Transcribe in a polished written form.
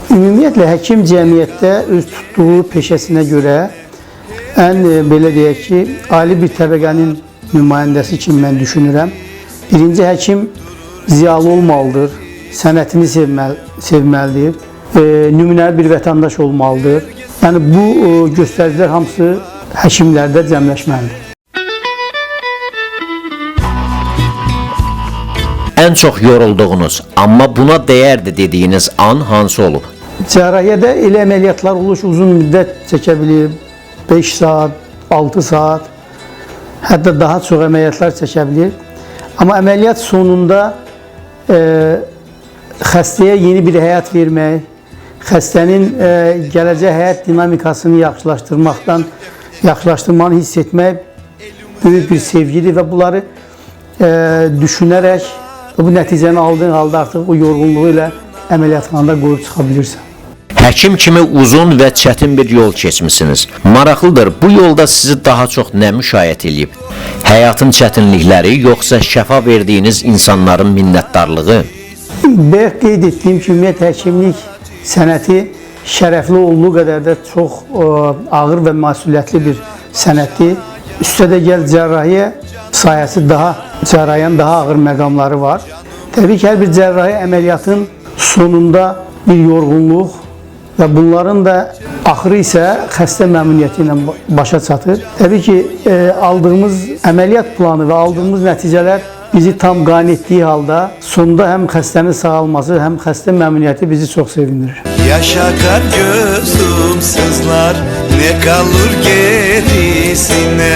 Ümumiyyətlə, həkim cəmiyyətdə öz tutduğu peşəsinə görə belə deyək ki, ali bir təbəqənin nümayəndəsi kimi mən düşünürəm. Birinci, həkim ziyalı olmalıdır, sənətini sevməlidir, nümunəvi bir vətəndaş olmalıdır. Yəni, bu göstəricilər hamısı həkimlərdə cəmləşməlidir. Ən çox yorulduğunuz, amma buna dəyərdi dediyiniz an hansı olub? Cərrahiyyədə elə əməliyyatlar olur ki, uzun müddət çəkə bilir, 5 saat, 6 saat, hətta daha çox əməliyyatlar çəkə bilir. Amma əməliyyat sonunda xəstəyə yeni bir həyat vermək, xəstənin gələcək həyat dinamikasını yaxşılaşdırmanı hiss etmək böyük bir sevgidir və bunları düşünərək bu nəticəni aldığın halda artıq o yorğunluğu ilə əməliyyatxanada qoyub çıxa bilirsən. Həkim kimi uzun və çətin bir yol keçmisiniz. Maraqlıdır, bu yolda sizi daha çox nə müşayiət edib? Həyatın çətinlikləri, yoxsa şəfa verdiyiniz insanların minnətdarlığı? Bayaq qeyd etdiyim ki, ümumiyyətlə, həkimlik sənəti şərəfli olduğu qədər də çox ağır və məsuliyyətli bir sənətdir. Üstədə gəl cərrahiyyə sayəsi cərrahiyyənin daha ağır məqamları var. Təbii ki, hər bir cərrahi əməliyyatın sonunda bir yorğunluq və bunların da axırı isə xəstə məmnuniyyəti ilə başa çatır. Təbii ki, aldığımız əməliyyat planı və aldığımız nəticələr bizi tam qane etdiyi halda sonunda həm xəstənin sağalması, həm xəstə məmnuniyyəti bizi çox sevindirir. Yaşakar gözüm sızlar, ne kalır gerisine,